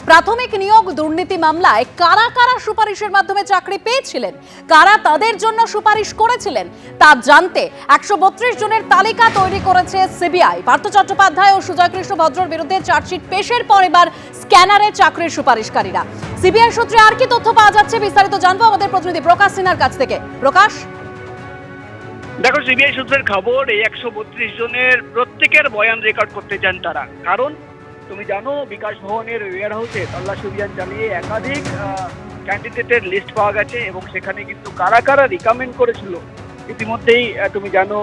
প্রাথমিক নিয়োগ দুর্নীতি মামলায় কারা কারা সুপারিশের মাধ্যমে চাকরি পেয়েছিলেন, কারা তাদের জন্য সুপারিশ করেছিলেন তা জানতে 132 জনের তালিকা তৈরি করেছে সিবিআই। পার্থ চট্টোপাধ্যায় ও সুজয় কৃষ্ণ ভদ্রর বিরুদ্ধে চার্জশিট পেশের পর এবার স্ক্যানারে চাকরির সুপারিশকারীরা। সিবিআই সূত্রে আর কি তথ্য পাওয়া যাচ্ছে বিস্তারিত জানবো আমাদের প্রতিনিধি প্রকাশ সিনহার কাছ থেকে। প্রকাশ, দেখো, সিবিআই সূত্রের খবর, এই 132 জনের প্রত্যেকের বয়ান রেকর্ড করতে চান তারা। কারণ তুমি জানো, বিকাশ ভবনের ওয়্যার হাউসে তল্লাশি অভিযান চালিয়ে একাধিক ক্যান্ডিডেটের লিস্ট পাওয়া গেছে এবং সেখানে কিন্তু কারা কারা রিকমেন্ড করেছিল ইতিমধ্যেই তুমি জানো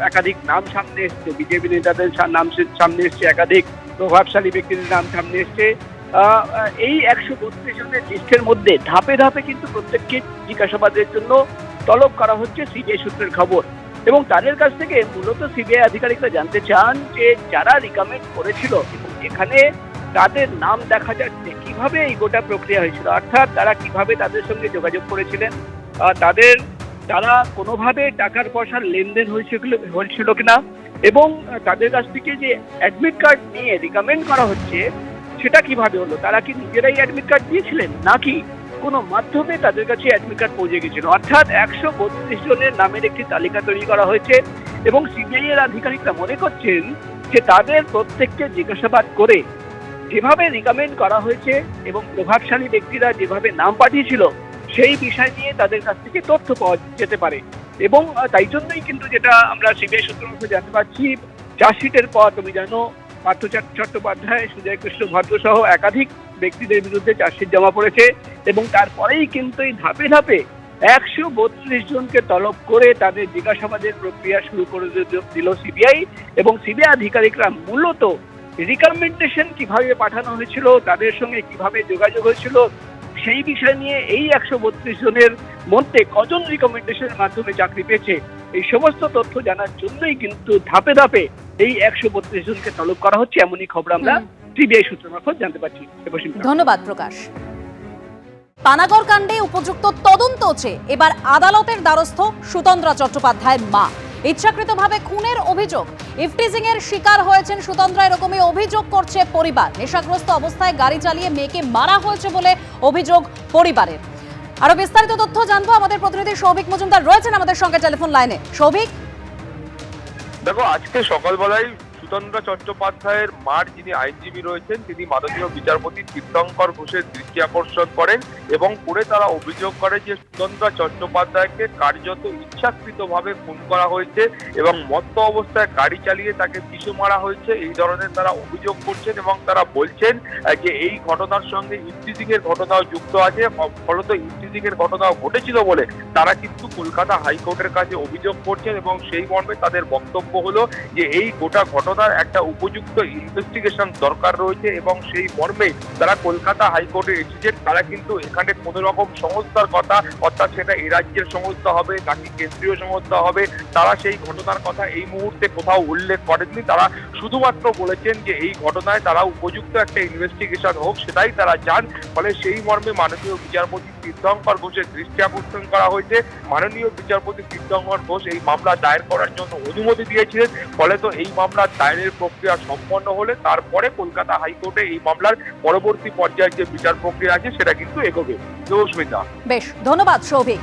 একাধিক নাম সামনে এসছে, বিজেপি নেতাদের নাম সামনে এসছে, একাধিক প্রভাবশালী ব্যক্তিদের নাম সামনে এসছে। এই 132 জনের লিস্টের মধ্যে ধাপে ধাপে কিন্তু প্রত্যেককে জিজ্ঞাসাবাদের জন্য তলব করা হচ্ছে সিবিআই সূত্রের খবর। এবং তাদের কাছ থেকে মূলত সিবিআই আধিকারিকরা জানতে চান যে যারা রিকমেন্ড করেছিল এবং এখানে তাদের নাম দেখা যাচ্ছে, কিভাবে এই গোটা প্রক্রিয়া হয়েছিল, অর্থাৎ তারা কিভাবে তাদের সঙ্গে যোগাযোগ করেছিলেন, তারা কোনোভাবে টাকার পয়সার লেনদেন হয়েছিল কিনা, এবং তাদের কাছ থেকে যে অ্যাডমিট কার্ড নিয়ে রিকমেন্ড করা হচ্ছে সেটা কিভাবে হলো, তারা কি নিজেরাই অ্যাডমিট কার্ড দিয়েছিলেন নাকি কোনো মাধ্যমে তাদের কাছে অ্যাডমিট কার্ড পৌঁছে গেছিল। অর্থাৎ 132 জনের নামের একটি তালিকা তৈরি করা হয়েছে এবং সিবিআই এর আধিকারিকরা মনে করছেন যে তাদের প্রত্যেককে জিজ্ঞাসাবাদ করে যেভাবে রিকমেন্ড করা হয়েছে এবং প্রভাবশালী ব্যক্তিরা যেভাবে নাম পাঠিয়েছিল সেই বিষয় নিয়ে তাদের কাছ থেকে তথ্য পাওয়া যেতে পারে। এবং তাই জন্যই কিন্তু যেটা আমরা সিবিআই সূত্র জানতে পারছি, চার্জশিটের পর তুমি জানো পার্থ চট্টোপাধ্যায়, সুজয় কৃষ্ণ ভদ্র সহ একাধিক ব্যক্তিদের বিরুদ্ধে চার্জশিট জমা পড়েছে এবং তারপরেই কিন্তু এই ধাপে ধাপে 132 জনকে তলব করে তাদের জিজ্ঞাসাবাদের প্রক্রিয়া শুরু করে দিল সিবিআই। এবং সিবিআই আধিকারিকরা মূলত রিকমেন্ডেশন কিভাবে পাঠানো হয়েছিল, তাদের সঙ্গে কিভাবে যোগাযোগ হয়েছিল, সেই বিষয় নিয়ে এই 132 জনের মধ্যে কজন রিকমেন্ডেশনের মাধ্যমে চাকরি পেয়েছে, এই সমস্ত তথ্য জানার জন্যই কিন্তু ধাপে ধাপে এই 132 জনকে তলব করা হচ্ছে, এমনই খবর আমরা সিবিআই সূত্র মারফত জানতে পারছি। ধন্যবাদ প্রকাশ। পানাগড় কাণ্ডে উপযুক্ত তদন্ত চেয়ে এবার আদালতের দ্বারস্থ সুতন্দ্রা চট্টোপাধ্যায়ের মা। ইচ্ছাকৃতভাবে খুনের অভিযোগ, ইফটিজিং এর শিকার হয়েছেন সুতন্দ্রা, এরকমই অভিযোগ করছে পরিবার। নেশাগ্রস্ত অবস্থায় গাড়ি চালিয়ে মেয়েকে মারা হয়েছে বলে অভিযোগ পরিবারের। আরো বিস্তারিত তথ্য জানবো, আমাদের প্রতিনিধি সৌভিক মজুমদার রয়েছেন আমাদের সঙ্গে টেলিফোন লাইনে। সৌভিক, দেখো, আজকে সকালবেলায় সুতন্দ্রা চট্টোপাধ্যায়ের মার যিনি আইনজীবী রয়েছেন তিনি মাননীয় বিচারপতি তীর্থঙ্কর ঘোষের দৃষ্টি আকর্ষণ করেন এবং করে তারা অভিযোগ করে যে সুতন্দ্রা চট্টোপাধ্যায়কে কার্যত ইচ্ছাকৃতভাবে খুন করা হয়েছে এবং মত্ত অবস্থায় গাড়ি চালিয়ে তাকে পিছু মারা হয়েছে, এই ধরনের তারা অভিযোগ করছেন। এবং তারা বলছেন যে এই ঘটনার সঙ্গে ইফটিজিং এর ঘটনাও যুক্ত আছে, ফলত ইফটিজিং এর ঘটনাও ঘটেছিল বলে তারা কিন্তু কলকাতা হাইকোর্টের কাছে অভিযোগ করছেন। এবং সেই মর্মে তাদের বক্তব্য হলো যে এই গোটা ঘটনার একটা উপযুক্ত ইনভেস্টিগেশন দরকার রয়েছে এবং সেই মর্মে তারা কলকাতা হাইকোর্টে এসেছেন। তারা কিন্তু এখানে কোনো রকম সংস্থার কথা, অর্থাৎ সেটা এই রাজ্যের সংস্থা হবে নাকি কেন্দ্রীয় সংস্থা হবে, তারা সেই ঘটনার কথা এই মুহূর্তে কোথাও উল্লেখ করেননি। তারা শুধুমাত্র বলেছেন যে এই ঘটনায় তারা উপযুক্ত একটা ইনভেস্টিগেশন হোক সেটাই তারা চান। ফলে সেই মর্মে মাননীয় বিচারপতি তীর্থঙ্কর ঘোষের দৃষ্টি আকর্ষণ করা হয়েছে। মাননীয় বিচারপতি তীর্থঙ্কর ঘোষ এই মামলা দায়ের করার জন্য অনুমতি দিয়েছিলেন। ফলে তো এই মামলার দায়েরের প্রক্রিয়া সম্পন্ন হলে তারপরে কলকাতা হাইকোর্টে এই মামলার পরবর্তী পর্যায়ে যে বিচার প্রক্রিয়া আছে সেটা কিন্তু এগোবে। বেশ, ধন্যবাদ সৌভিক।